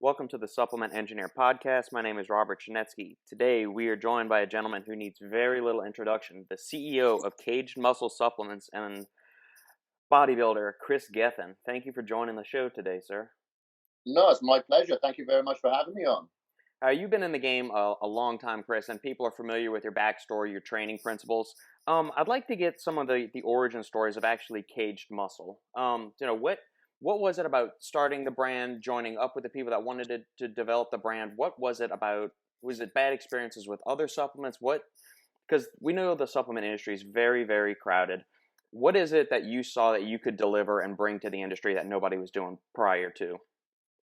Welcome to the Supplement Engineer Podcast. My name is Robert Chinetsky. Today, we are joined by a gentleman who needs very little introduction, the CEO of Kaged Muscle Supplements and bodybuilder, Kris Gethin. Thank you for joining the show today, sir. No, it's my pleasure. Thank you very much for having me on. You've been in the game a long time, Kris, and people are familiar with your backstory, your training principles. I'd like to get some of the origin stories of actually Kaged Muscle. What was it about starting the brand, joining up with the people that wanted to develop the brand? What was it about? Was it bad experiences with other supplements? Because we know the supplement industry is very, very crowded. What is it that you saw that you could deliver and bring to the industry that nobody was doing prior to?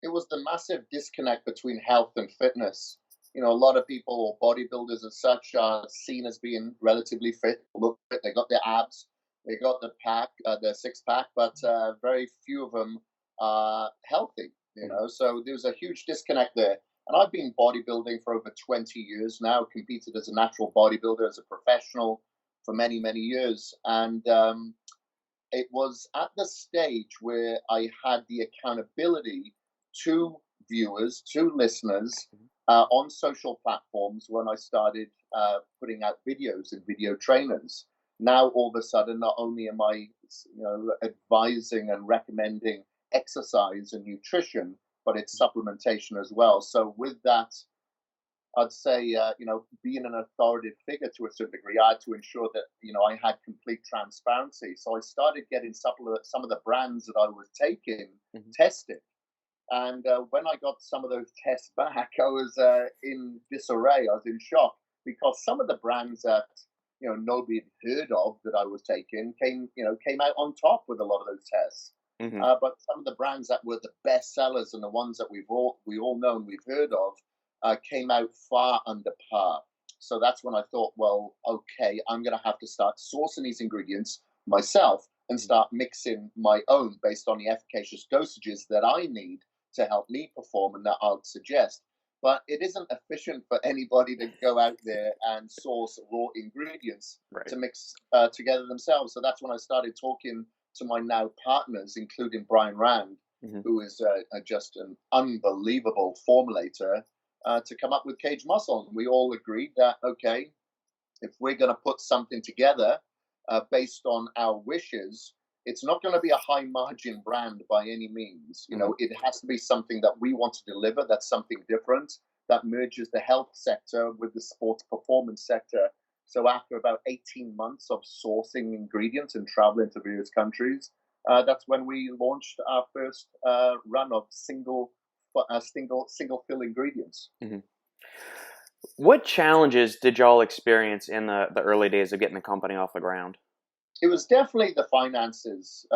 It was the massive disconnect between health and fitness. A lot of people or bodybuilders as such are seen as being relatively fit. Look fit, they got their abs, they got their six pack, but very few of them are healthy. So there's a huge disconnect there. And I've been bodybuilding for over 20 years now, competed as a natural bodybuilder, as a professional for many, many years. And it was at the stage where I had the accountability to viewers, to listeners on social platforms when I started putting out videos and video trainers. Now, all of a sudden, not only am I, advising and recommending exercise and nutrition, but it's supplementation as well. So with that, I'd say, being an authoritative figure to a certain degree, I had to ensure that, I had complete transparency. So I started getting some of the brands that I was taking tested. And when I got some of those tests back, I was in disarray. I was in shock because some of the brands that nobody had heard of that I was taking came out on top with a lot of those tests. But some of the brands that were the best sellers and the ones that we all know and we've heard of came out far under par. So that's when I thought, well, okay, I'm going to have to start sourcing these ingredients myself and start mixing my own based on the efficacious dosages that I need to help me perform and that I'll suggest. But it isn't efficient for anybody to go out there and source raw ingredients to mix together themselves. So that's when I started talking to my now partners, including Brian Rand, who is just an unbelievable formulator, to come up with Kaged Muscle. And we all agreed that, okay, if we're going to put something together based on our wishes, it's not going to be a high margin brand by any means. It has to be something that we want to deliver. That's something different that merges the health sector with the sports performance sector. So after about 18 months of sourcing ingredients and traveling to various countries, that's when we launched our first run of single fill ingredients. What challenges did y'all experience in the early days of getting the company off the ground? It was definitely the finances,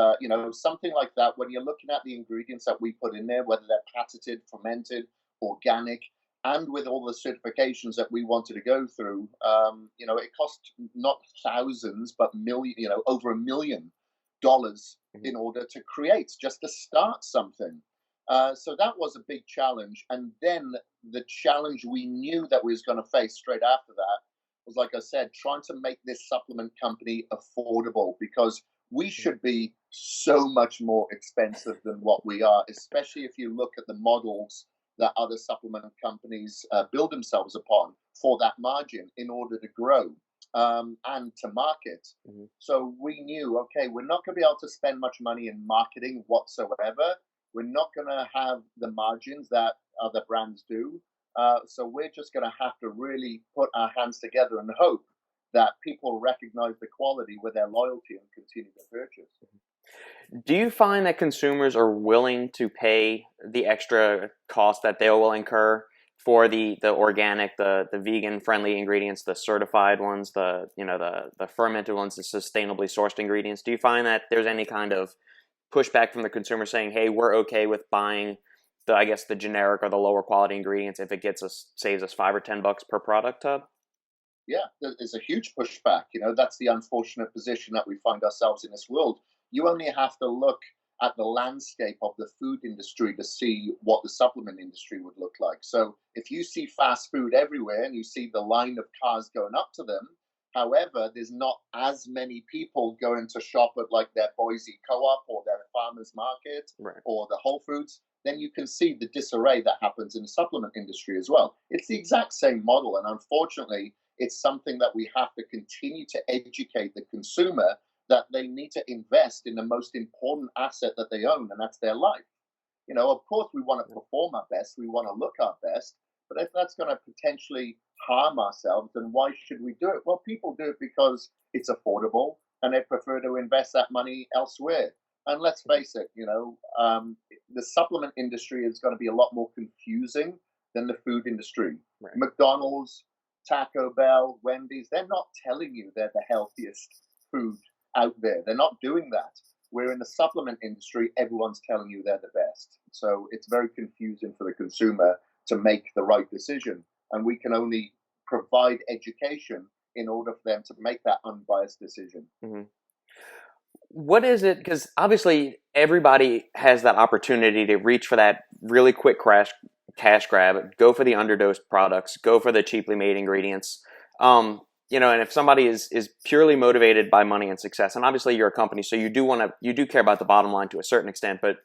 something like that. When you're looking at the ingredients that we put in there, whether they're patented, fermented, organic, and with all the certifications that we wanted to go through, it cost not thousands, but over $1 million in order to create, just to start something. So that was a big challenge. And then the challenge we knew that we was going to face straight after that was, like I said, trying to make this supplement company affordable, because we should be so much more expensive than what we are, especially if you look at the models that other supplement companies build themselves upon for that margin in order to grow and to market. So we knew, okay, we're not going to be able to spend much money in marketing whatsoever. We're not going to have the margins that other brands do. So we're just going to have to really put our hands together and hope that people recognize the quality with their loyalty and continue to purchase. Do you find that consumers are willing to pay the extra cost that they will incur for the organic, the vegan friendly ingredients, the certified ones, the fermented ones, the sustainably sourced ingredients? Do you find that there's any kind of pushback from the consumer saying, hey, we're okay with buying the generic or the lower quality ingredients if it saves us $5 or $10 per product tub? Yeah, there's a huge pushback. That's the unfortunate position that we find ourselves in this world. You only have to look at the landscape of the food industry to see what the supplement industry would look like. So if you see fast food everywhere and you see the line of cars going up to them, however, there's not as many people going to shop at like their Boise Co-op or their farmers market or the Whole Foods. then you can see the disarray that happens in the supplement industry as well. It's the exact same model, and unfortunately, it's something that we have to continue to educate the consumer that they need to invest in the most important asset that they own, and that's their life. Of course, we want to perform our best, we want to look our best, but if that's going to potentially harm ourselves, then why should we do it? Well, people do it because it's affordable and they prefer to invest that money elsewhere. And let's face it, the supplement industry is going to be a lot more confusing than the food industry. Right. McDonald's, Taco Bell, Wendy's, they're not telling you they're the healthiest food out there. They're not doing that. Where in the supplement industry, everyone's telling you they're the best. So it's very confusing for the consumer to make the right decision. And we can only provide education in order for them to make that unbiased decision. Mm-hmm. What is it? Because obviously everybody has that opportunity to reach for that really quick cash grab, go for the underdosed products, go for the cheaply made ingredients. And if somebody is purely motivated by money and success, and obviously you're a company, so you do care about the bottom line to a certain extent, but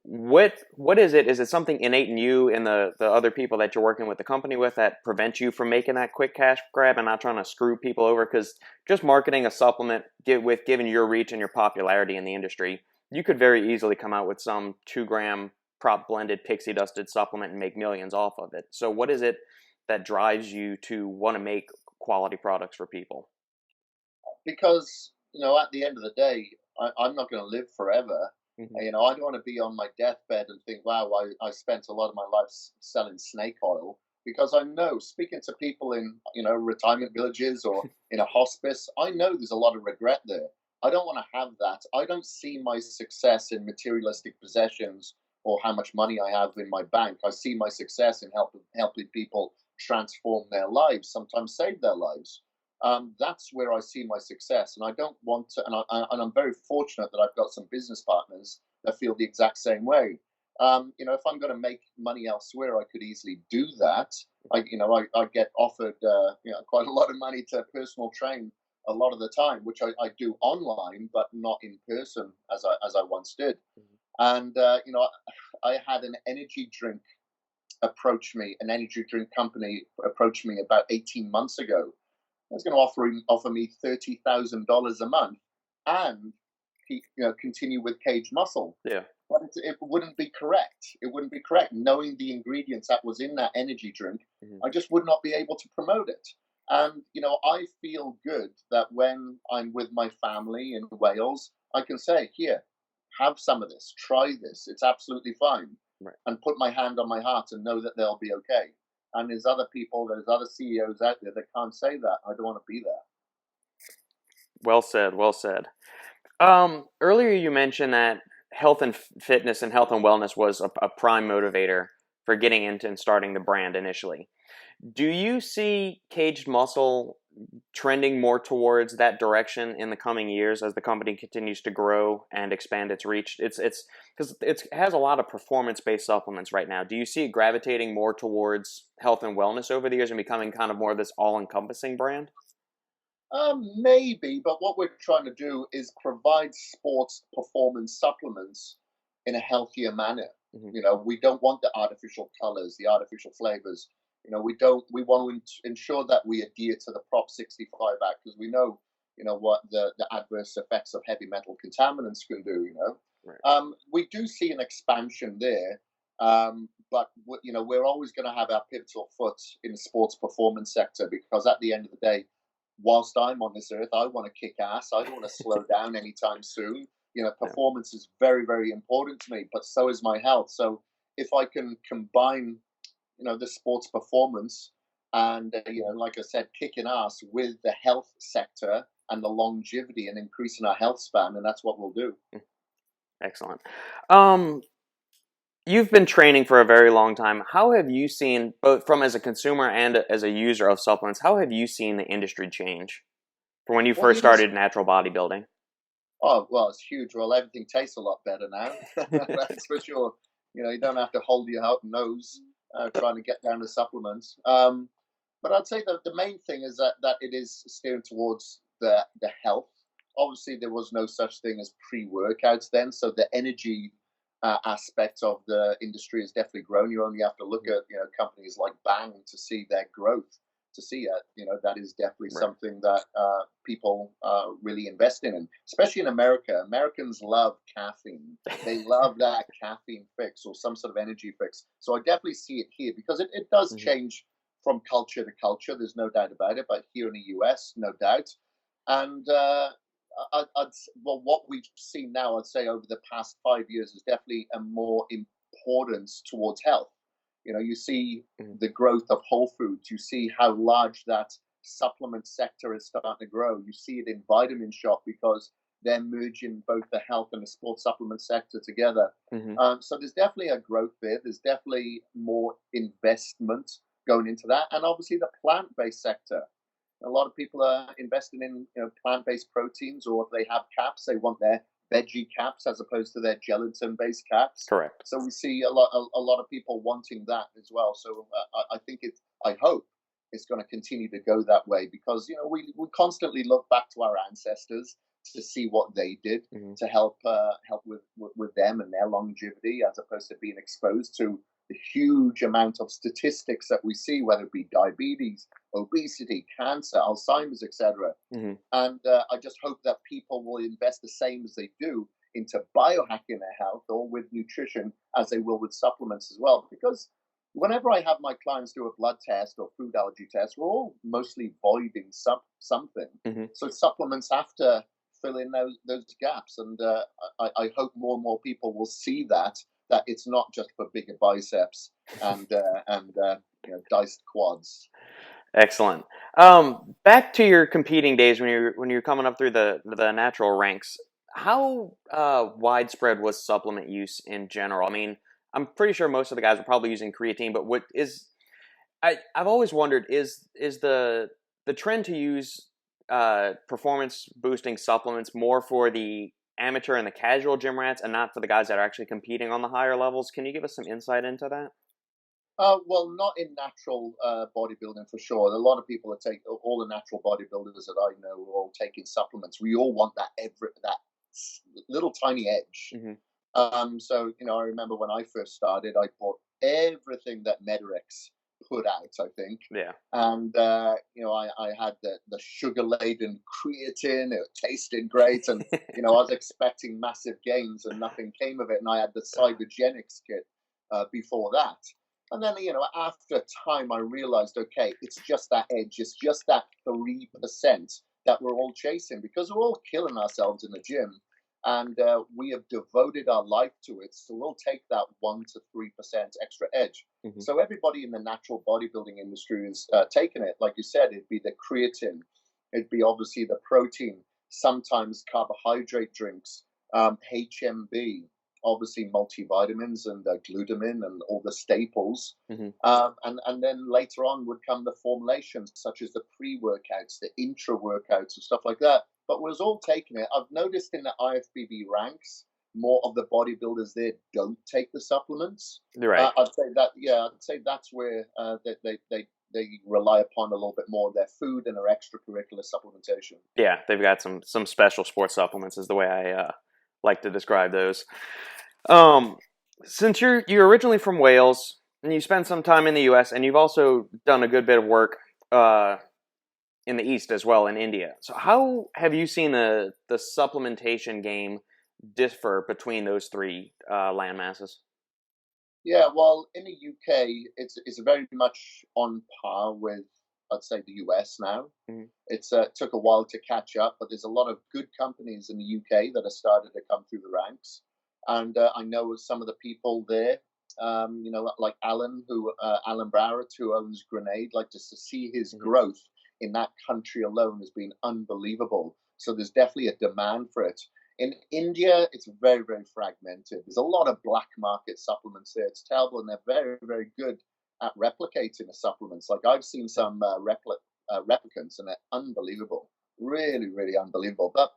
what is it? Is it something innate in you and the other people that you're working with the company with that prevent you from making that quick cash grab and not trying to screw people over? Because just marketing a supplement given your reach and your popularity in the industry, you could very easily come out with some 2-gram prop blended pixie dusted supplement and make millions off of it. So what is it that drives you to want to make quality products for people? Because, at the end of the day, I'm not going to live forever. Mm-hmm. I don't want to be on my deathbed and think, wow, I spent a lot of my life selling snake oil. Because I know, speaking to people in, retirement villages or in a hospice, I know there's a lot of regret there. I don't want to have that. I don't see my success in materialistic possessions or how much money I have in my bank. I see my success in helping people transform their lives, sometimes save their lives. That's where I see my success, and I don't want to. And I'm very fortunate that I've got some business partners that feel the exact same way. If I'm going to make money elsewhere, I could easily do that. I get offered quite a lot of money to personal train a lot of the time, which I do online, but not in person as I once did. And I had an energy drink an energy drink company approached me about 18 months ago. I was going to offer me $30,000 a month and continue with Kaged Muscle. Yeah. But it wouldn't be correct. It wouldn't be correct. Knowing the ingredients that was in that energy drink, I just would not be able to promote it. And, I feel good that when I'm with my family in Wales, I can say, here, have some of this, try this. It's absolutely fine. Right. And put my hand on my heart and know that they'll be okay. And there's other CEOs out there that can't say that. I don't want to be there. Well said. Well said. Earlier you mentioned that health and fitness and health and wellness was a prime motivator for getting into and starting the brand initially. Do you see Kaged Muscle trending more towards that direction in the coming years as the company continues to grow and expand its reach? It's because it has a lot of performance-based supplements right now. Do you see it gravitating more towards health and wellness over the years and becoming kind of more of this all-encompassing brand? Maybe, but what we're trying to do is provide sports performance supplements in a healthier manner. Mm-hmm. We don't want the artificial colors, the artificial flavors. We want to ensure that we adhere to the Prop 65 Act because we know, what the adverse effects of heavy metal contaminants can do, Right. We do see an expansion there, but, we're always going to have our pivotal foot in the sports performance sector because at the end of the day, whilst I'm on this earth, I want to kick ass. I don't want to slow down anytime soon. Performance is very, very important to me, but so is my health. So if I can combine, the sports performance and, like I said, kicking ass with the health sector and the longevity and increasing our health span, and that's what we'll do. Excellent. You've been training for a very long time. How have you seen, both from as a consumer and as a user of supplements, how have you seen the industry change from when you first started natural bodybuilding? Oh, well, it's huge. Well, everything tastes a lot better now. That's for sure. You don't have to hold your nose trying to get down to supplements. But I'd say that the main thing is that it is steering towards the health. Obviously, there was no such thing as pre-workouts then, so the energy aspect of the industry has definitely grown. You only have to look at companies like Bang to see their growth. To see it, that is definitely Right. something that people really invest in, and especially in America. Americans love caffeine. They love that caffeine fix or some sort of energy fix. So I definitely see it here because it does Mm-hmm. change from culture to culture. There's no doubt about it. But here in the US, no doubt. And well, what we've seen now, I'd say over the past 5 years, is definitely a more importance towards health. You see Mm-hmm. the growth of Whole Foods. You see how large that supplement sector is starting to grow. You see it in Vitamin Shop because they're merging both the health and the sports supplement sector together. Mm-hmm. So there's definitely a growth there. There's definitely more investment going into that, and obviously the plant-based sector. A lot of people are investing in plant-based proteins, or if they have caps, they want their veggie caps as opposed to their gelatin-based caps. Correct. So we see a lot of people wanting that as well. So I think I hope it's going to continue to go that way because we constantly look back to our ancestors to see what they did Mm-hmm. to help with them and their longevity, as opposed to being exposed to the huge amount of statistics that we see, whether it be diabetes, obesity, cancer, Alzheimer's, etc. Mm-hmm. And I just hope that people will invest the same as they do into biohacking their health or with nutrition as they will with supplements as well. Because whenever I have my clients do a blood test or food allergy test, we're all mostly voiding something. Mm-hmm. So supplements have to fill in those gaps. And I hope more and more people will see that it's not just for bigger biceps and diced quads. Excellent. Back to your competing days when you're coming up through the natural ranks. How widespread was supplement use in general? I mean, I'm pretty sure most of the guys were probably using creatine, but I've always wondered is the trend to use performance boosting supplements more for the amateur and the casual gym rats and not for the guys that are actually competing on the higher levels? Can you give us some insight into that? Well, not in natural bodybuilding for sure. A lot of people all the natural bodybuilders that I know are all taking supplements. We all want that little tiny edge. Mm-hmm. So I remember when I first started, I bought everything that Medarex put out. I think, Yeah. and I had the sugar laden creatine. It tasted great, and I was expecting massive gains, and nothing came of it. And I had the Cybergenics kit before that. And then, after time, I realized, okay, it's just that edge. It's just that 3% that we're all chasing because we're all killing ourselves in the gym. And we have devoted our life to it. So we'll take that 1 to 3% extra edge. Mm-hmm. So everybody in the natural bodybuilding industry is taking it. Like you said, it'd be the creatine. It'd be obviously the protein, sometimes carbohydrate drinks, HMB, obviously multivitamins and glutamine and all the staples. Mm-hmm. And then later on would come the formulations such as the pre-workouts, the intra-workouts and stuff like that. But was all taking it. I've noticed in the IFBB ranks, more of the bodybuilders there don't take the supplements. Right. I'd say that's where they rely upon a little bit more of their food and their extracurricular supplementation. Yeah, they've got some special sports supplements is the way I like to describe those. Since you're originally from Wales and you spent some time in the U.S. and you've also done a good bit of work in the East as well in India. So how have you seen the supplementation game differ between those three land masses? Yeah, well, in the UK, it's very much on par with, I'd say, the US now. Mm-hmm. It's took a while to catch up, but there's a lot of good companies in the UK that have started to come through the ranks, and I know some of the people there. Like Alan Broward, who owns Grenade. Like just to see his Mm-hmm. growth in that country alone has been unbelievable. So there's definitely a demand for it. In India, it's very, very fragmented. There's a lot of black market supplements there. It's terrible, and they're very, very good at replicating the supplements. Like I've seen some replicants, and they're unbelievable, really, really unbelievable. But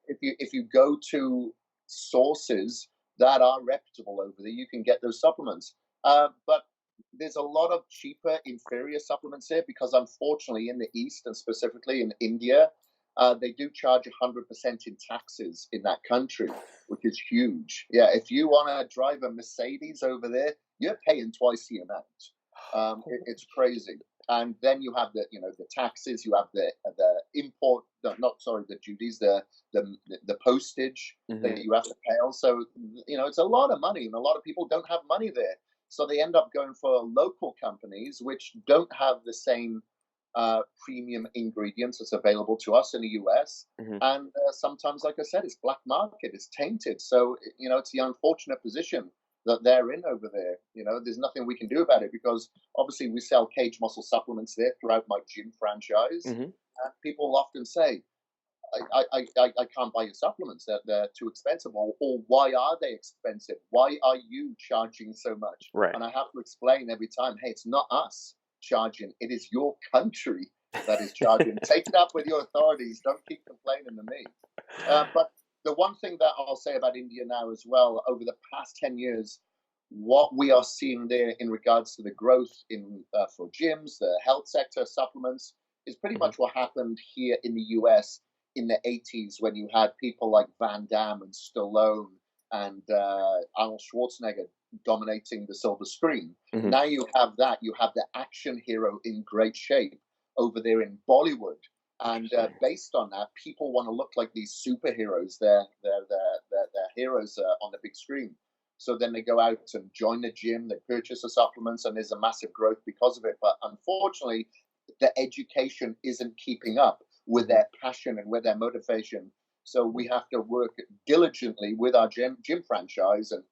if you go to sources that are reputable over there, you can get those supplements. But there's a lot of cheaper, inferior supplements here because, unfortunately, in the East and specifically in India, They do charge 100% in taxes in that country, which is huge. Yeah, if you want to drive a Mercedes over there, you're paying twice the amount. It's crazy. And then you have the taxes, you have the import, not sorry, the duties, the postage that you have to pay. Also, it's a lot of money, and a lot of people don't have money there, so they end up going for local companies which don't have the same premium ingredients that's available to us in the US. Hmm. And sometimes, like I said, it's black market, it's tainted. So, it's the unfortunate position that they're in over there. There's nothing we can do about it because obviously we sell Kaged Muscle supplements there throughout my gym franchise. Hmm. And people often say, I can't buy your supplements. They're too expensive. Or why are they expensive? Why are you charging so much? Right. And I have to explain every time, hey, it's not us charging. It is your country that is charging. Take it up with your authorities. Don't keep complaining to me. But the one thing that I'll say about India now as well, over the past 10 years, what we are seeing there in regards to the growth in for gyms, the health sector, supplements, is pretty Hmm. much what happened here in the US in the 80s when you had people like Van Damme and Stallone and Arnold Schwarzenegger dominating the silver screen. Hmm. Now you have that. You have the action hero in great shape over there in Bollywood. And based on that, people want to look like these superheroes. They're heroes on the big screen. So then they go out and join the gym, they purchase the supplements, and there's a massive growth because of it. But unfortunately, the education isn't keeping up with their passion and with their motivation. So we have to work diligently with our gym franchise and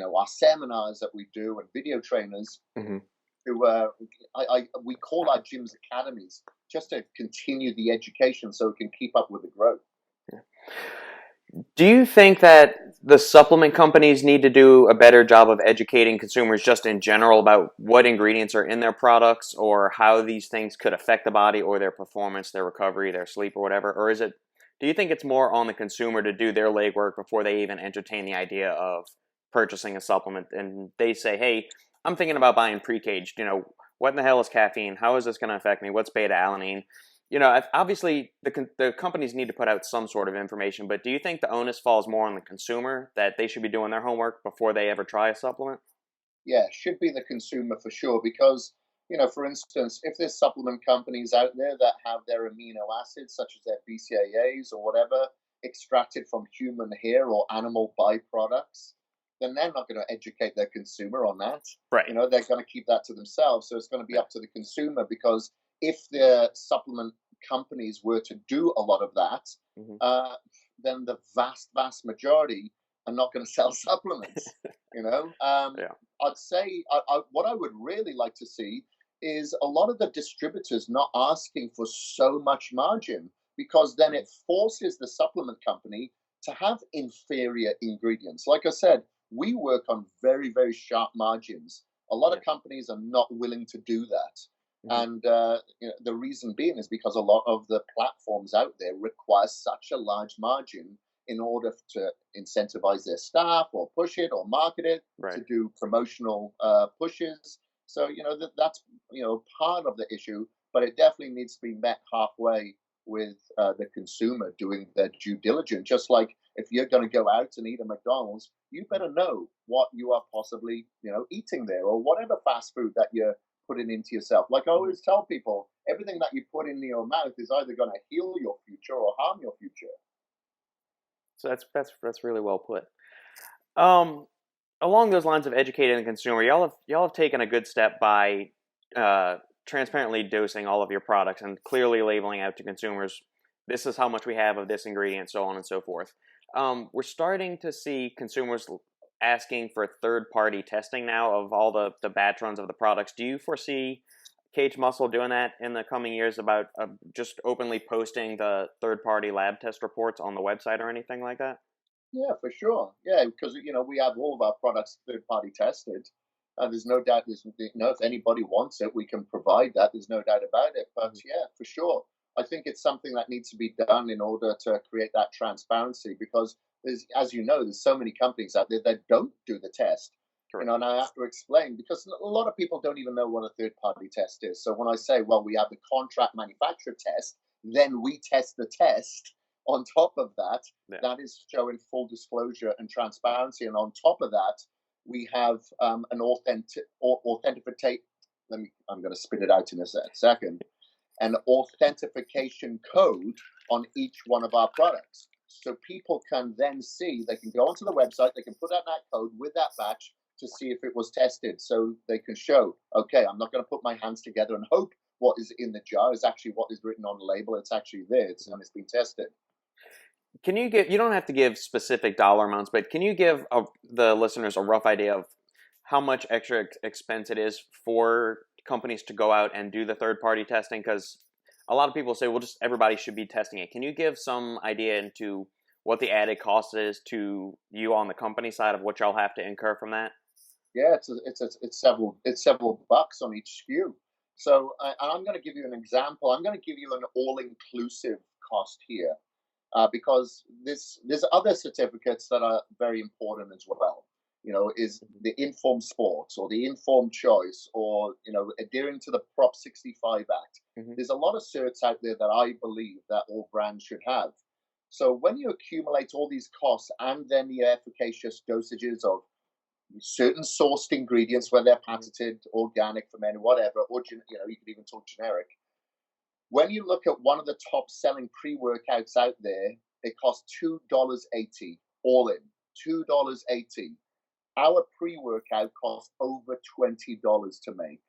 our seminars that we do and video trainers Hmm. who we call our gyms academies just to continue the education so we can keep up with the growth. Do you think that the supplement companies need to do a better job of educating consumers just in general about what ingredients are in their products or how these things could affect the body or their performance, their recovery, their sleep, or whatever? Or do you think it's more on the consumer to do their legwork before they even entertain the idea of purchasing a supplement and they say, hey, I'm thinking about buying pre-caged, what in the hell is caffeine? How is this going to affect me? What's beta-alanine? Obviously the companies need to put out some sort of information, but do you think the onus falls more on the consumer that they should be doing their homework before they ever try a supplement? Yeah, should be the consumer for sure. Because, for instance, if there's supplement companies out there that have their amino acids, such as their BCAAs or whatever, extracted from human hair or animal byproducts, then they're not going to educate their consumer on that. Right. They're going to keep that to themselves. So it's going to be up to the consumer because if the supplement companies were to do a lot of that, Hmm. then the vast majority are not going to sell supplements. Yeah. I'd say what I would really like to see is a lot of the distributors not asking for so much margin because then it forces the supplement company to have inferior ingredients. Like I said, we work on very, very sharp margins. A lot Yeah. of companies are not willing to do that. Hmm. And the reason being is because a lot of the platforms out there require such a large margin in order to incentivize their staff or push it or market it Right. to do promotional pushes. So that's part of the issue, but it definitely needs to be met halfway with the consumer doing their due diligence. Just like if you're going to go out and eat at McDonald's, you better know what you are possibly eating there or whatever fast food that you're putting into yourself. Like I Hmm. always tell people, everything that you put in your mouth is either going to heal your future or harm your future. So that's really well put. Um, Along those lines of educating the consumer, y'all have taken a good step by uh, transparently dosing all of your products and clearly labeling out to consumers, this is how much we have of this ingredient, so on and so forth. We're starting to see consumers asking for third-party testing now of all the batch runs of the products. Do you foresee Cage Muscle doing that in the coming years about just openly posting the third-party lab test reports on the website or anything like that? Yeah, for sure. Yeah, because we have all of our products third party tested. There's no doubt. If anybody wants it, we can provide that. There's no doubt about it. But Mhm. yeah, for sure, I think it's something that needs to be done in order to create that transparency. Because as you know, there's so many companies out there that don't do the test. Correct. And I have to explain because a lot of people don't even know what a third party test is. So when I say, well, we have the contract manufacturer test, Then we test the test on top of that. Yeah. That is showing full disclosure and transparency. And on top of that, we have an authenticate. I'm going to spit it out in a second. An authentication code on each one of our products. So people can then see, they can go onto the website, they can put out that code with that batch to see if it was tested. So they can show, okay, I'm not going to put my hands together and hope what is in the jar is actually what is written on the label. It's actually there, and it's been tested. Can you give, you don't have to give specific dollar amounts, but can you give the listeners a rough idea of how much extra expense it is for companies to go out and do the third-party testing? Because a lot of people say, well, just everybody should be testing it. Can you give some idea into what the added cost is to you on the company side of what y'all have to incur from that? Yeah, it's several bucks on each SKU. So I'm going to give you an example. I'm going to give you an all-inclusive cost here because there's other certificates that are very important as well. You know, is the informed sports or the informed choice or, you know, adhering to the Prop 65 Act. Mm-hmm. There's a lot of certs out there that I believe that all brands should have. So when you accumulate all these costs and then the efficacious dosages of certain sourced ingredients, whether they're patented, organic, fermented, whatever, or, you know, you could even talk generic. When you look at one of the top selling pre-workouts out there, it costs $2.80 all in, $2.80. Our pre-workout costs over $20 to make.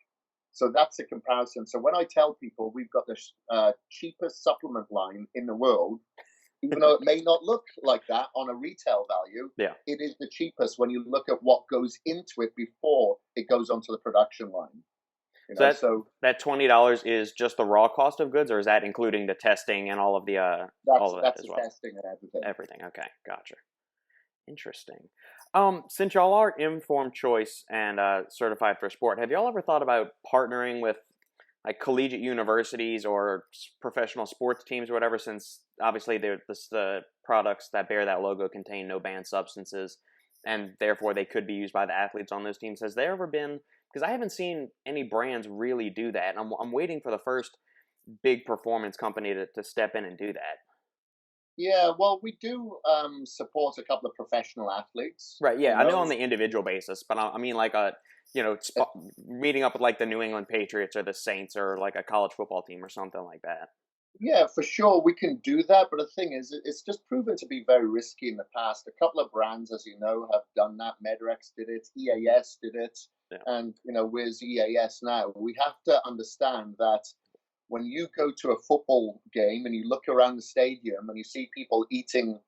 So that's a comparison. So when I tell people we've got the cheapest supplement line in the world, even though it may not look like that on a retail value, yeah, it is the cheapest when you look at what goes into it before it goes onto the production line. You know, so that $20 is just the raw cost of goods, or is that including the testing and all of the all of that that's as the well? testing and everything. Everything. Okay, gotcha. Interesting. Since y'all are informed choice and certified for sport, have y'all ever thought about partnering with like collegiate universities or professional sports teams or whatever? Since obviously the products that bear that logo contain no banned substances, and therefore they could be used by the athletes on those teams. Has there ever been? Because I haven't seen any brands really do that. And I'm waiting for the first big performance company to step in and do that. Yeah, well, we do support a couple of professional athletes. Right. Yeah, You I know on know, the individual basis, but I mean like a meeting up with like the New England Patriots or the Saints or like a college football team or something like that. yeah, for sure, we can do that. But the thing is, it's just proven to be very risky in the past. A couple of brands, as you know, have done that. Medrex did it, EAS did it, Yeah. and you know, where's EAS now? We have to understand that when you go to a football game and you look around the stadium and you see people eating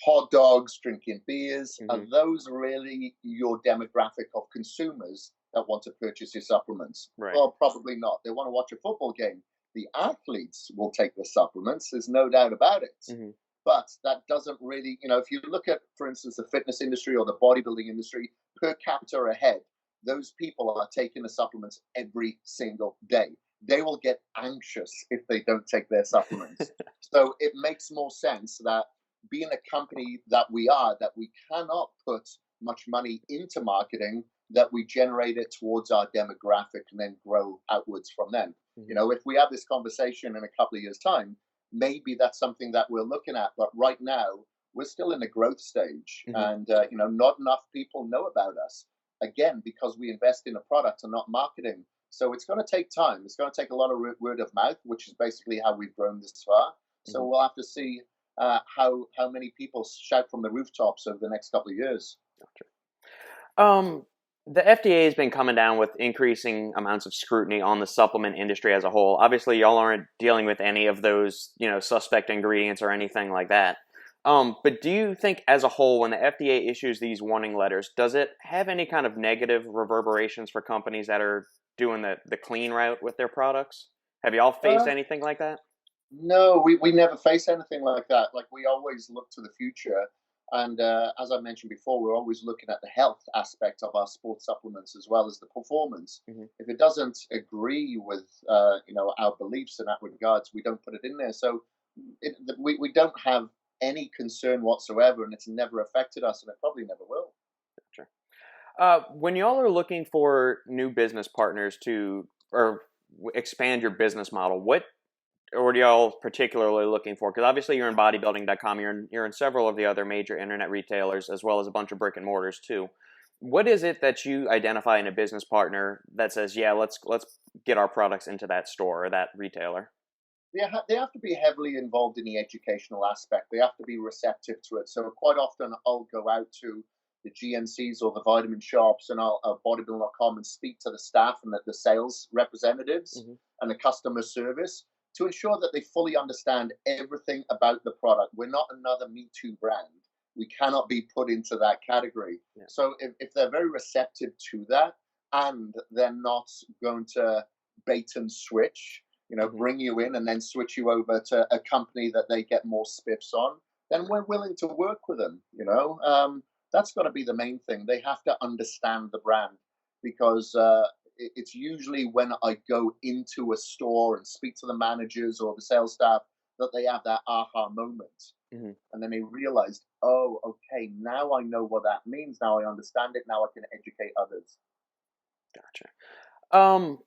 hot dogs, drinking beers, are Mm-hmm. those really your demographic of consumers that want to purchase your supplements? Right. Well, probably not. They want to watch a football game. The athletes will take the supplements, there's no doubt about it. Mm-hmm. But that doesn't really, you know, if you look at, for instance, the fitness industry or the bodybuilding industry, per capita a head, those people are taking the supplements every single day. They will get anxious if they don't take their supplements. So it makes more sense that being a company that we are, that we cannot put much money into marketing, that we generate it towards our demographic and then grow outwards from them. Mm-hmm. You know, if we have this conversation in a couple of years' time, maybe that's something that we're looking at. But right now, we're still in the growth stage, Mm-hmm. and you know, not enough people know about us. Again, because we invest in a product and not marketing. So it's going to take time. It's going to take a lot of word of mouth, which is basically how we've grown this far. So Mm-hmm. we'll have to see how many people shout from the rooftops over the next couple of years. Gotcha. The FDA has been coming down with increasing amounts of scrutiny on the supplement industry as a whole. Obviously, y'all aren't dealing with any of those, suspect ingredients or anything like that. But do you think as a whole, when the FDA issues these warning letters, does it have any kind of negative reverberations for companies that are doing the clean route with their products? Have y'all faced anything like that? No, we never face anything like that. Like, we always look to the future. And as I mentioned before, we're always looking at the health aspect of our sports supplements as well as the performance. Mm-hmm. If it doesn't agree with our beliefs in that regards, we don't put it in there. So we don't have any concern whatsoever, and it's never affected us, and it probably never will. Sure. When y'all are looking for new business partners to or expand your business model, what what are y'all particularly looking for? Because obviously you're in bodybuilding.com, you're in several of the other major internet retailers, as well as a bunch of brick and mortars too. What is it that you identify in a business partner that says, yeah, let's get our products into that store or that retailer? They have to be heavily involved in the educational aspect. They have to be receptive to it. So quite often I'll go out to the GNCs or the vitamin shops and I'll bodybuilding.com and speak to the staff and the sales representatives Mm-hmm. and the customer service to ensure that they fully understand everything about the product. We're not another Me Too brand. We cannot be put into that category. Yeah. So if they're very receptive to that and they're not going to bait and switch, Mm-hmm. bring you in and then switch you over to a company that they get more spiffs on, then we're willing to work with them. That's got to be the main thing. They have to understand the brand because it's usually when I go into a store and speak to the managers or the sales staff that they have that aha moment. Mm-hmm. And then they realized, oh, okay, now I know what that means. Now I understand it. Now I can educate others. Gotcha.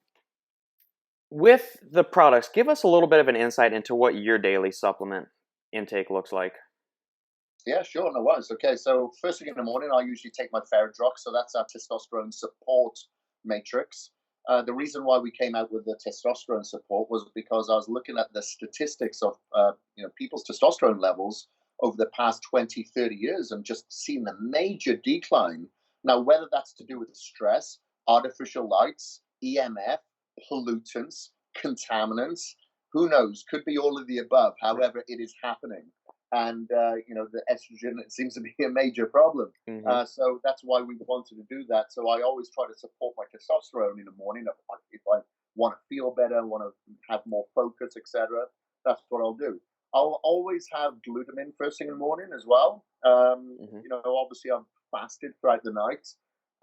With the products, give us a little bit of an insight into what your daily supplement intake looks like. Yeah, sure. No worries. Okay, so first thing in the morning, I usually take my Ferrodrox. So that's our testosterone support matrix. The reason why we came out with the testosterone support was because I was looking at the statistics of people's testosterone levels over the past 20, 30 years and just seeing a major decline. Now, whether that's to do with stress, artificial lights, EMF, pollutants, contaminants, who knows? Could be all of the above. However, it is happening. And the estrogen, it seems to be a major problem. Mm-hmm. So that's why we wanted to do that. So I always try to support my testosterone in the morning. If I want to feel better, want to have more focus, etc., that's what I'll do. I'll always have glutamine first thing in the morning as well. Mm-hmm. Obviously I'm fasted throughout the night,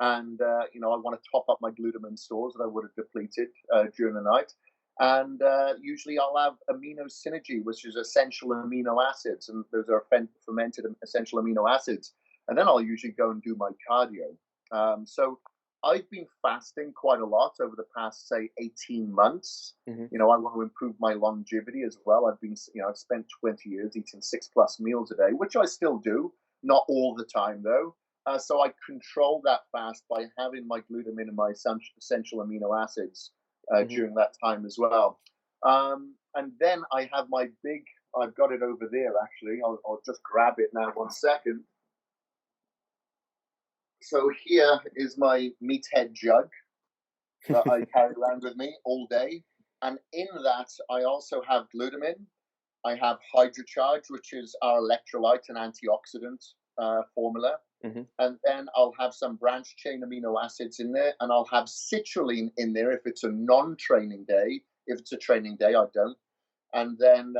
and I want to top up my glutamine stores that I would have depleted during the night. And usually I'll have amino synergy, which is essential amino acids, and those are fermented essential amino acids. And then I'll usually go and do my cardio. So I've been fasting quite a lot over the past, say, 18 months. Mm-hmm. I want to improve my longevity as well. I've spent 20 years eating 6+ meals a day, which I still do, not all the time though. So I control that fast by having my glutamine and my essential amino acids Mm-hmm. during that time as well. And then I have I've got it over there actually. I'll just grab it now, 1 second. So here is my meathead jug that I carry around with me all day. And in that, I also have glutamine. I have hydrocharge, which is our electrolyte and antioxidant formula. Mm-hmm. And then I'll have some branched chain amino acids in there, and I'll have citrulline in there if it's a non-training day. If it's a training day, I don't. And then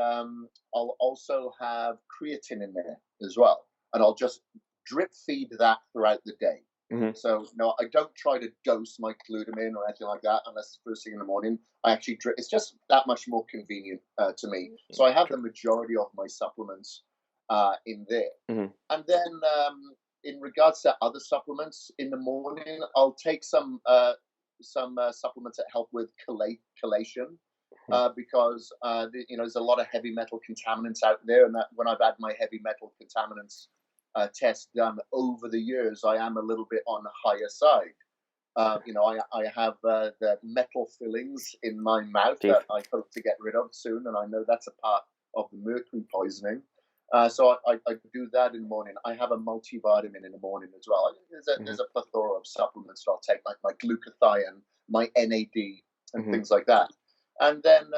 I'll also have creatine in there as well, and I'll just drip feed that throughout the day. Mm-hmm. So no, I don't try to dose my glutamine or anything like that unless it's first thing in the morning. I actually drip. It's just that much more convenient to me. So I have the majority of my supplements in there, Mm-hmm. and then in regards to other supplements in the morning, I'll take some supplements that help with chelation because there's a lot of heavy metal contaminants out there, and that when I've had my heavy metal contaminants test done over the years, I am a little bit on the higher side. I have the metal fillings in my mouth that I hope to get rid of soon, and I know that's a part of the mercury poisoning. So I do that in the morning. I have a multivitamin in the morning as well. There's a plethora of supplements that I'll take, like my glutathione, my NAD, and things like that. And then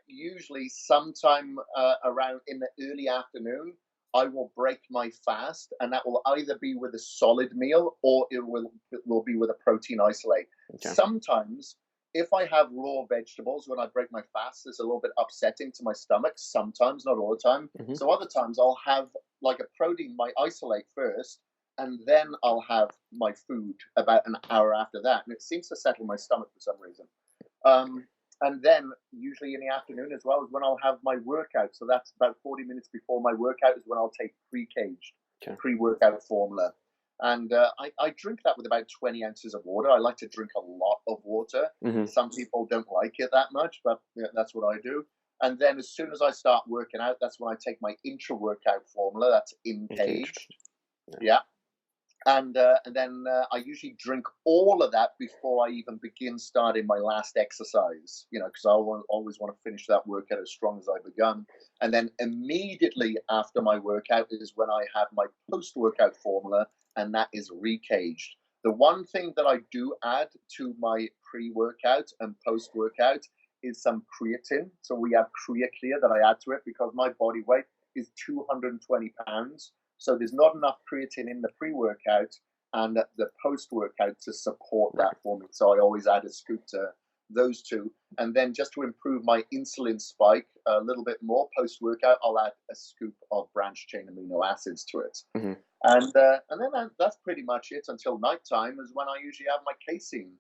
usually sometime around in the early afternoon, I will break my fast, and that will either be with a solid meal or it will be with a protein isolate. Okay. Sometimes, if I have raw vegetables when I break my fast, it's a little bit upsetting to my stomach. Sometimes, not all the time. Mm-hmm. So other times, I'll have like a protein, my isolate first, and then I'll have my food about an hour after that. And it seems to settle my stomach for some reason. And then usually in the afternoon as well is when I'll have my workout. So that's about 40 minutes before my workout is when I'll take pre-caged, pre-workout formula. And I drink that with about 20 ounces of water. I like to drink a lot of water. Mm-hmm. Some people don't like it that much, but that's what I do. And then as soon as I start working out, that's when I take my intra-workout formula. That's Engaged. Kaged. Yeah. And then I usually drink all of that before I even begin starting my last exercise, because I always want to finish that workout as strong as I begun. And then immediately after my workout is when I have my post-workout formula, and that is recaged. The one thing that I do add to my pre-workout and post-workout is some creatine. So we have CreaClear that I add to it because my body weight is 220 pounds. So there's not enough creatine in the pre-workout and the post-workout to support that for me. So I always add a scoop to those two. And then just to improve my insulin spike a little bit more post-workout, I'll add a scoop of branched-chain amino acids to it. Mm-hmm. And then that's pretty much it until nighttime is when I usually have my casein.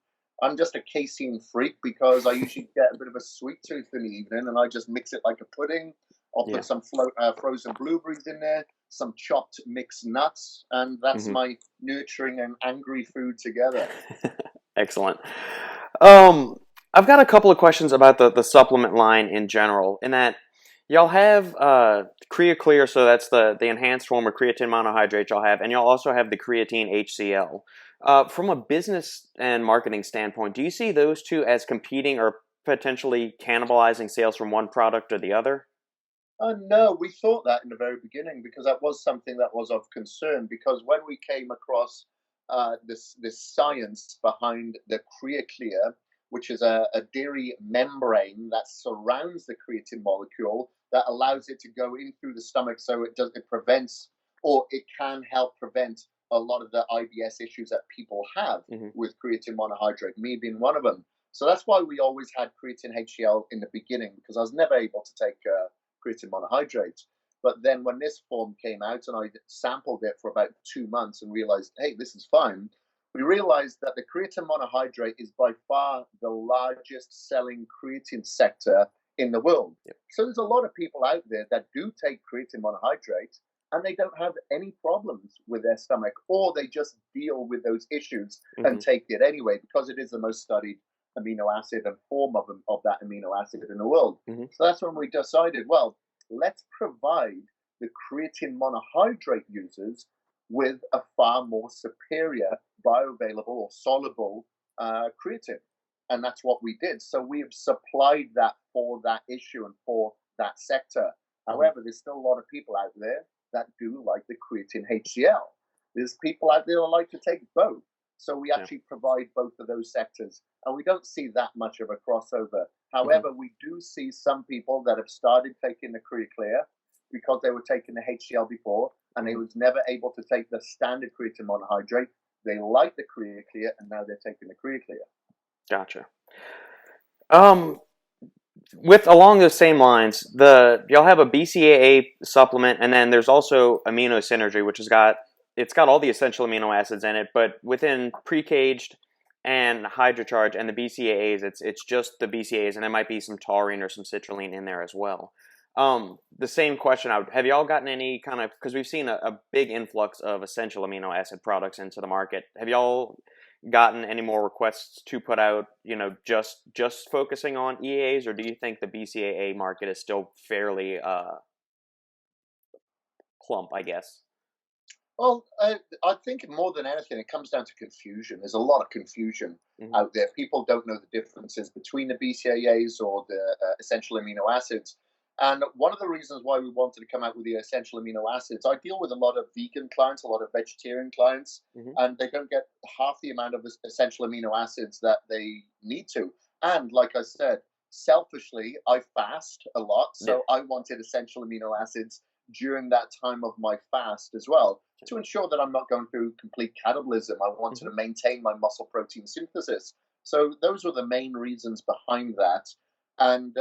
I'm just a casein freak because I usually get a bit of a sweet tooth in the evening and I just mix it like a pudding. I'll put some frozen blueberries in there, some chopped mixed nuts, and that's my nurturing and angry food together. Excellent. I've got a couple of questions about the supplement line in general, in that y'all have CreaClear, so that's the enhanced form of creatine monohydrate y'all have, and y'all also have the creatine HCl. From a business and marketing standpoint, do you see those two as competing or potentially cannibalizing sales from one product or the other? No, we thought that in the very beginning because that was something that was of concern. Because when we came across this science behind the CreaClear, which is a dairy membrane that surrounds the creatine molecule that allows it to go in through the stomach, so it prevents, or it can help prevent a lot of the IBS issues that people have with creatine monohydrate, me being one of them. So that's why we always had creatine HCl in the beginning, because I was never able to take creatine monohydrate. But then when this form came out and I sampled it for about 2 months and realized, hey, this is fine, we realized that the creatine monohydrate is by far the largest selling creatine sector in the world. Yep. So there's a lot of people out there that do take creatine monohydrate and they don't have any problems with their stomach, or they just deal with those issues and take it anyway because it is the most studied amino acid and form of that amino acid in the world. So that's when we decided, well, let's provide the creatine monohydrate users with a far more superior bioavailable or soluble creatine. And that's what we did. So we have supplied that for that issue and for that sector. However, there's still a lot of people out there that do like the creatine HCl. There's people out there that like to take both. So we actually provide both of those sectors, and we don't see that much of a crossover. However, we do see some people that have started taking the CreaClear because they were taking the HCl before, and they was never able to take the standard creatine monohydrate. They like the CreaClear, and now they're taking the CreaClear. Gotcha. With along those same lines, y'all have a BCAA supplement, and then there's also Amino Synergy, which it's got all the essential amino acids in it, but within pre-caged and hydrocharge and the BCAAs, it's just the BCAAs, and there might be some taurine or some citrulline in there as well. The same question, have y'all gotten any kind of, because we've seen a big influx of essential amino acid products into the market. Have y'all gotten any more requests to put out, just focusing on EAAs, or do you think the BCAA market is still fairly plump, I guess? Well, I think more than anything, it comes down to confusion. There's a lot of confusion out there. People don't know the differences between the BCAAs or the essential amino acids. And one of the reasons why we wanted to come out with the essential amino acids, I deal with a lot of vegan clients, a lot of vegetarian clients, and they don't get half the amount of essential amino acids that they need to. And like I said, selfishly, I fast a lot, so I wanted essential amino acids during that time of my fast as well, to ensure that I'm not going through complete catabolism. I wanted to maintain my muscle protein synthesis. So those were the main reasons behind that. And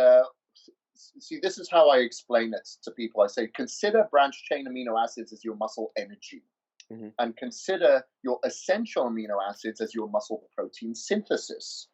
see, this is how I explain it to people. I say, consider branched chain amino acids as your muscle energy, and consider your essential amino acids as your muscle protein synthesis.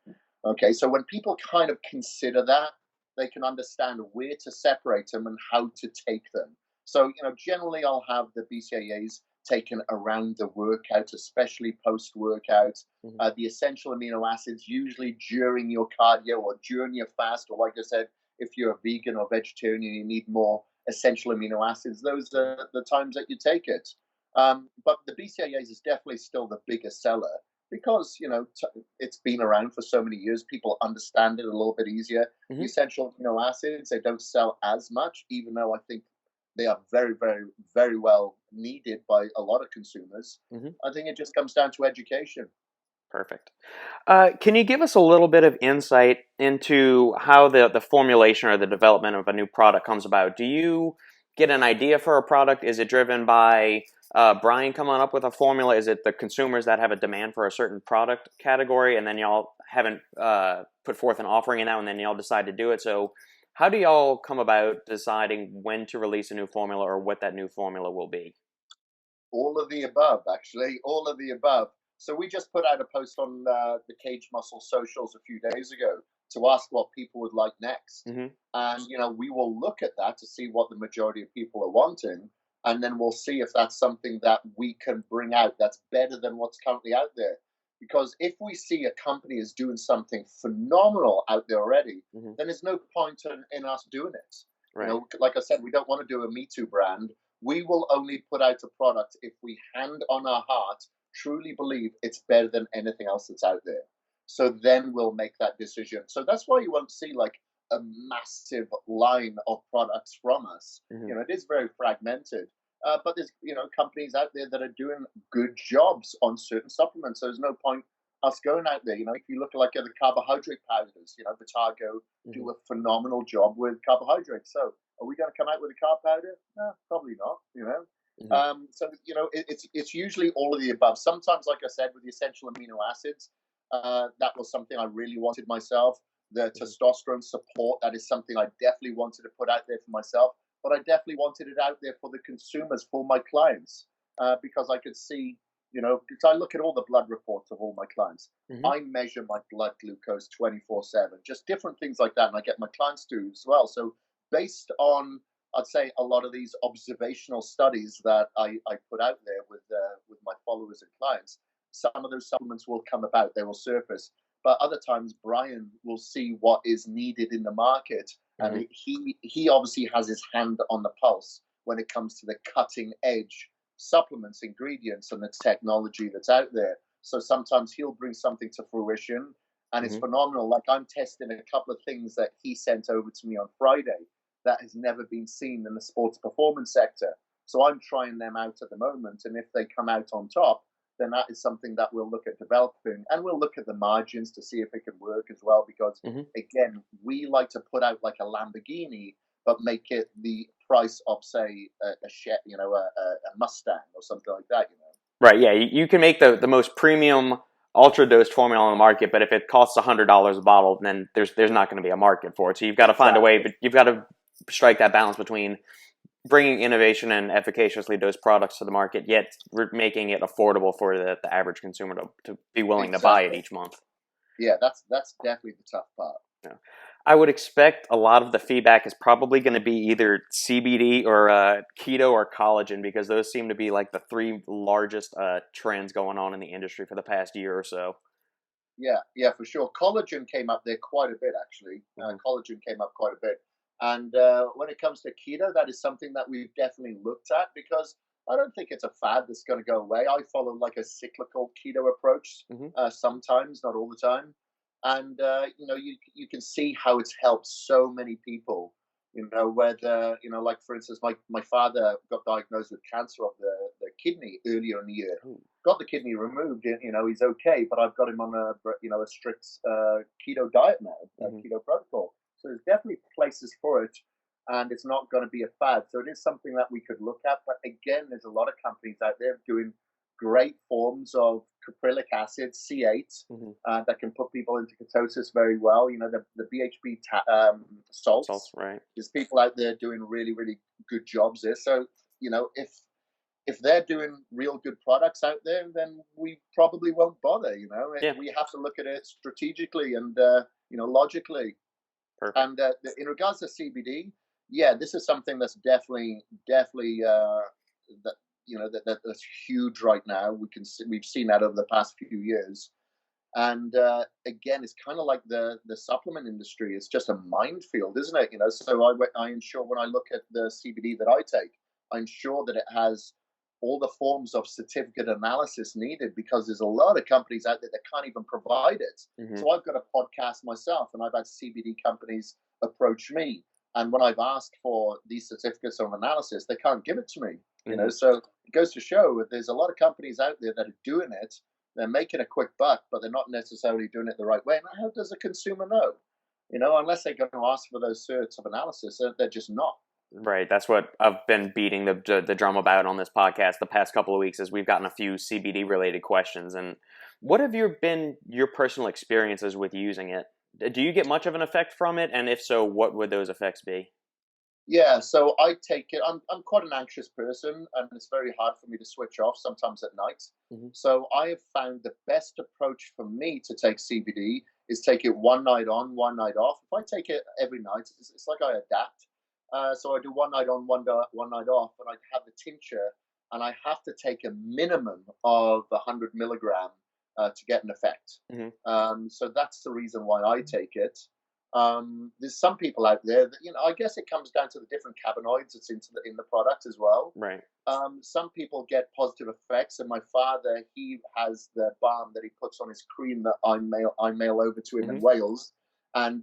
Okay, so when people kind of consider that, they can understand where to separate them and how to take them. So, generally I'll have the BCAAs taken around the workout, especially post-workout. The essential amino acids usually during your cardio or during your fast, or like I said, If you're a vegan or vegetarian, you need more essential amino acids. Those are the times that you take it. But the BCAAs is definitely still the biggest seller because it's been around for so many years. People understand it a little bit easier. The Hmm. essential amino acids, they don't sell as much, even though I think they are very, very, very well needed by a lot of consumers. Hmm. I think it just comes down to education. Perfect. Can you give us a little bit of insight into how the formulation or the development of a new product comes about? Do you get an idea for a product? Is it driven by Brian coming up with a formula? Is it the consumers that have a demand for a certain product category, and then y'all haven't put forth an offering in that, and then y'all decide to do it? So, how do y'all come about deciding when to release a new formula or what that new formula will be? All of the above, actually, all of the above. So we just put out a post on the Kaged Muscle socials a few days ago to ask what people would like next, Hmm. and we will look at that to see what the majority of people are wanting, and then we'll see if that's something that we can bring out that's better than what's currently out there. Because if we see a company is doing something phenomenal out there already, Hmm. then there's no point in us doing it. Right. Like I said, we don't want to do a Me Too brand. We will only put out a product if we hand on our heart truly believe it's better than anything else that's out there. So then we'll make that decision. So that's why you won't see like a massive line of products from us. Hmm. It is very fragmented. But there's companies out there that are doing good jobs on certain supplements. So there's no point us going out there. If you look like at the carbohydrate powders, Vitargo Hmm. do a phenomenal job with carbohydrates. So are we going to come out with a carb powder? No, probably not. Hmm. So it's usually all of the above. Sometimes, like I said, with the essential amino acids, that was something I really wanted myself. The Hmm. testosterone support, that is something I definitely wanted to put out there for myself. But I definitely wanted it out there for the consumers, for my clients, because I could see, because I look at all the blood reports of all my clients. Hmm. I measure my blood glucose 24/7, just different things like that. And I get my clients to as well. So, based on, I'd say, a lot of these observational studies that I put out there with my followers and clients, some of those supplements will come about, they will surface. But other times, Brian will see what is needed in the market, Hmm. and he obviously has his hand on the pulse when it comes to the cutting edge supplements, ingredients, and the technology that's out there. So sometimes he'll bring something to fruition, and it's Hmm. phenomenal. Like I'm testing a couple of things that he sent over to me on Friday that has never been seen in the sports performance sector. So I'm trying them out at the moment, and if they come out on top, then that is something that we'll look at developing, and we'll look at the margins to see if it can work as well. Because Hmm. again, we like to put out like a Lamborghini, but make it the price of, say, a Mustang or something like that. Right, yeah, you can make the most premium ultra dosed formula on the market, but if it costs $100 a bottle, then there's not going to be a market for it. So you've got to find a way, Exactly. but you've got to strike that balance between bringing innovation and efficaciously dosed products to the market, yet making it affordable for the average consumer to be willing to buy it Exactly. each month. Yeah, that's definitely the tough part. Yeah. I would expect a lot of the feedback is probably going to be either CBD or keto or collagen because those seem to be like the three largest trends going on in the industry for the past year or so. Yeah, for sure. Collagen came up there quite a bit, actually. Hmm. Collagen came up quite a bit. And when it comes to keto, that is something that we've definitely looked at because I don't think it's a fad that's going to go away. I follow like a cyclical keto approach Hmm. sometimes, not all the time. And, you can see how it's helped so many people. Whether, like for instance, my father got diagnosed with cancer of the kidney earlier in the year, got the kidney removed. He's okay, but I've got him on a strict keto diet now, Hmm. keto protocol. So there's definitely places for it, and it's not going to be a fad. So it is something that we could look at. But again, there's a lot of companies out there doing great forms of caprylic acid, C8, Hmm. that can put people into ketosis very well. The BHB Salts, salts. right? There's people out there doing really, really good jobs there. So, if they're doing real good products out there, then we probably won't bother. Yeah, We have to look at it strategically and logically. perfect. And in regards to CBD, yeah, this is something that's definitely that's huge right now. We've seen that over the past few years. And again, it's kind of like the supplement industry. It's just a minefield, isn't it? So I ensure when I look at the CBD that I take, I ensure that it has all the forms of certificate analysis needed, because there's a lot of companies out there that can't even provide it. Hmm. So I've got a podcast myself, and I've had CBD companies approach me, and when I've asked for these certificates of analysis, they can't give it to me. Hmm. So it goes to show that there's a lot of companies out there that are doing it. They're making a quick buck, but they're not necessarily doing it the right way. And how does a consumer know? Unless they're going to ask for those certs of analysis, they're just not. Right. That's what I've been beating the drum about on this podcast the past couple of weeks, is we've gotten a few CBD related questions. And what have been your personal experiences with using it? Do you get much of an effect from it? And if so, what would those effects be? Yeah, so I take it. I'm quite an anxious person, and it's very hard for me to switch off sometimes at night. Hmm. So I have found the best approach for me to take CBD is take it one night on, one night off. If I take it every night, it's like I adapt. So I do one night on, one night off, and I have the tincture, and I have to take a minimum of 100 milligram to get an effect. Hmm. So that's the reason why I take it. There's some people out there that, I guess it comes down to the different cannabinoids that's in the product as well. Right. Some people get positive effects, and my father, he has the balm that he puts on his cream that I mail over to him Hmm. in Wales, and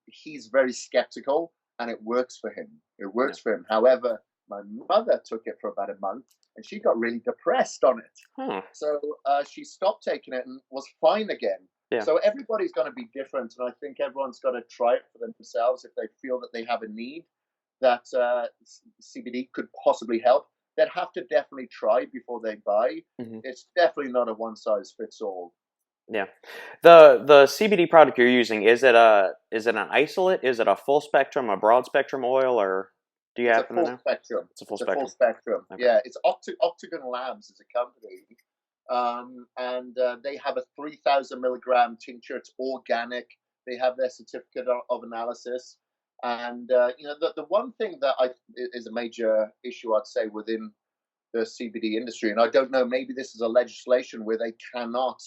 he's very skeptical, and it works for him. It Yeah. works for him. However, my mother took it for about a month, and she got really depressed on it. Huh. So she stopped taking it and was fine again. Yeah. So everybody's going to be different, and I think everyone's got to try it for themselves if they feel that they have a need that CBD could possibly help. They'd have to definitely try before they buy. Hmm. It's definitely not a one size fits all. Yeah. The CBD product you're using, is it an isolate? Is it a full spectrum, a broad spectrum oil, or do you It's a happen to full know? spectrum. It's a full It's a full spectrum. spectrum. Okay. Yeah, it's Octagon Labs is a company, and they have a 3,000 milligram tincture. It's organic. They have their certificate of analysis, and the one thing that is a major issue, I'd say, within the CBD industry, and I don't know, maybe this is a legislation where they cannot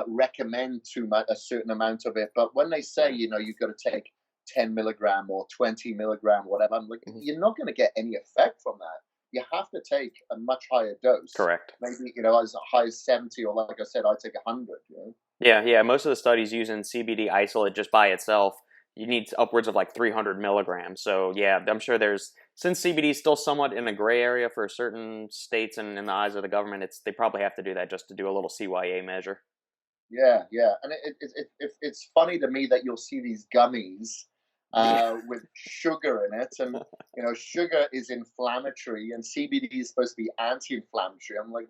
recommend too much, a certain amount of it, but when they say, Right. you've got to take 10 milligram or 20 milligram, whatever, I'm like, Hmm. you're not going to get any effect from that. You have to take a much higher dose, Correct. maybe, as high as 70, or like I said, I take 100. Yeah, yeah. Most of the studies using CBD isolate just by itself, you need upwards of like 300 milligrams. So yeah, I'm sure since CBD is still somewhat in a gray area for certain states and in the eyes of the government, they probably have to do that just to do a little CYA measure. Yeah, yeah, and it's funny to me that you'll see these gummies with sugar in it, and sugar is inflammatory, and CBD is supposed to be anti-inflammatory. I'm like,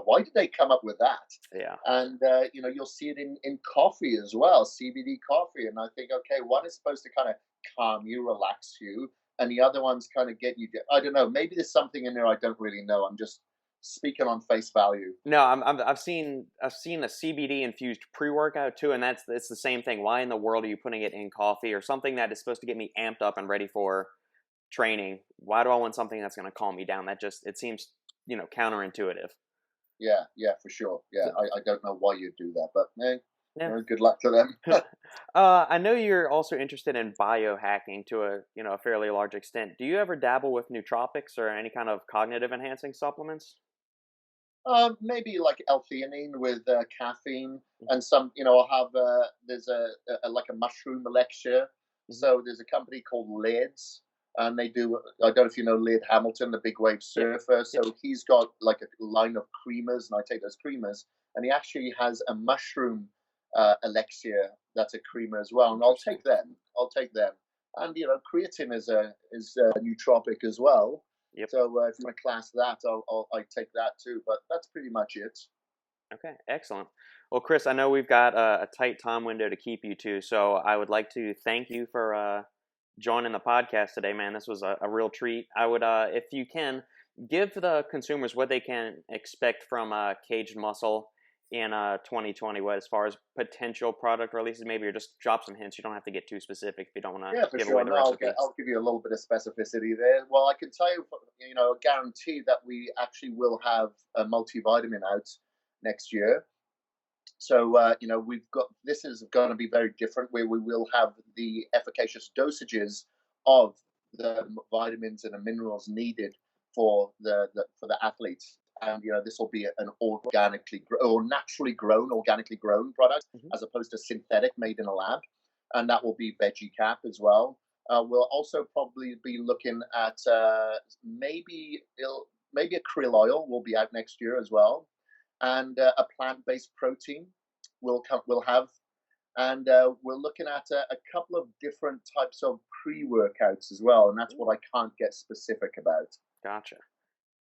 why did they come up with that? Yeah. And you'll see it in coffee as well, CBD coffee, and I think, okay, one is supposed to kind of calm you, relax you, and the other one's kind of get you. I don't know. Maybe there's something in there I don't really know. I'm just speaking on face value. No, I've seen a CBD infused pre-workout too, and it's the same thing. Why in the world are you putting it in coffee or something that is supposed to get me amped up and ready for training? Why do I want something that's going to calm me down? It seems counterintuitive. Yeah, yeah, for sure. Yeah, So, I don't know why you'd do that, but yeah. good luck to them. I know you're also interested in biohacking to a fairly large extent. Do you ever dabble with nootropics or any kind of cognitive enhancing supplements? Maybe like L-theanine with caffeine, Mm-hmm. and some, I'll have there's like a mushroom elixir. So there's a company called Lids, and they do. I don't know if you know Lid Hamilton, the big wave Yep. surfer. Yep. So he's got like a line of creamers, and I take those creamers, and he actually has a mushroom elixir that's a creamer as well, and I'll Interesting. take them. I'll take them, and creatine is a nootropic as well. Yep. So if you want to class that, I take that too. But that's pretty much it. Okay, excellent. Well, Kris, I know we've got a tight time window to keep you to, so I would like to thank you for joining the podcast today, man. This was a real treat. I would, if you can, give the consumers what they can expect from Kaged Muscle in 2020, as far as potential product releases, maybe, or just drop some hints. You don't have to get too specific if you don't want Yeah, to for give away sure. the No, recipe. I'll give you a little bit of specificity there. Well, I can tell you, guarantee that we actually will have a multivitamin out next year. So, we've got this is going to be very different, where we will have the efficacious dosages of the vitamins and the minerals needed for the athletes. And this will be an or naturally grown, organically grown product, Hmm. as opposed to synthetic made in a lab. And that will be veggie cap as well. We'll also probably be looking at maybe a krill oil will be out next year as well, and a plant-based protein will have, and we're looking at a couple of different types of pre-workouts as well, and that's what I can't get specific about. Gotcha.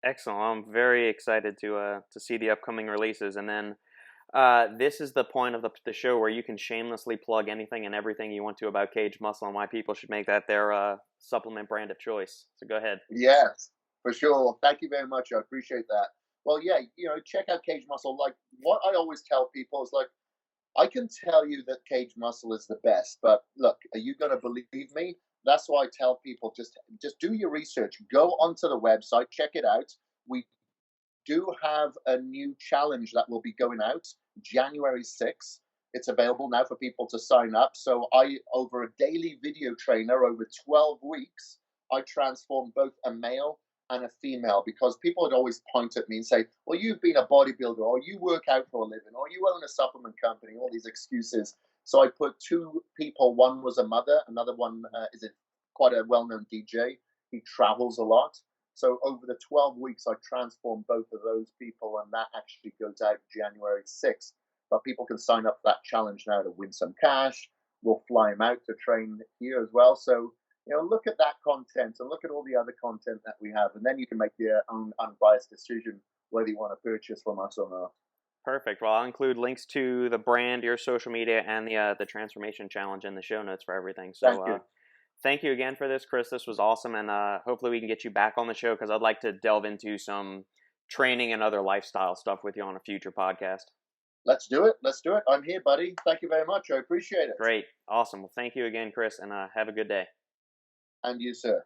Excellent. I'm very excited to see the upcoming releases, and then this is the point of the show where you can shamelessly plug anything and everything you want to about Cage Muscle and why people should make that their supplement brand of choice. So go ahead. Yes, for sure. Thank you very much. I appreciate that. Well, yeah, check out Cage Muscle. Like, what I always tell people is, like, I can tell you that Cage Muscle is the best, but look, are you going to believe me? That's why I tell people, just do your research. Go onto the website, check it out. We do have a new challenge that will be going out January 6th. It's available now for people to sign up. So over a daily video trainer over 12 weeks, I transformed both a male and a female, because people would always point at me and say, well, you've been a bodybuilder, or you work out for a living, or you own a supplement company, all these excuses. So I put two people. One was a mother, another one is quite a well-known DJ. He travels a lot. So over the 12 weeks, I transformed both of those people, and that actually goes out January 6th. But people can sign up for that challenge now to win some cash. We'll fly them out to train here as well. So, look at that content and look at all the other content that we have, and then you can make your own unbiased decision whether you want to purchase from us or not. Perfect. Well, I'll include links to the brand, your social media, and the transformation challenge in the show notes for everything. So Thank you. thank you again for this, Kris. This was awesome, and hopefully we can get you back on the show because I'd like to delve into some training and other lifestyle stuff with you on a future podcast. Let's do it. Let's do it. I'm here, buddy. Thank you very much. I appreciate it. Great. Awesome. Well, thank you again, Kris, and have a good day. And you, sir.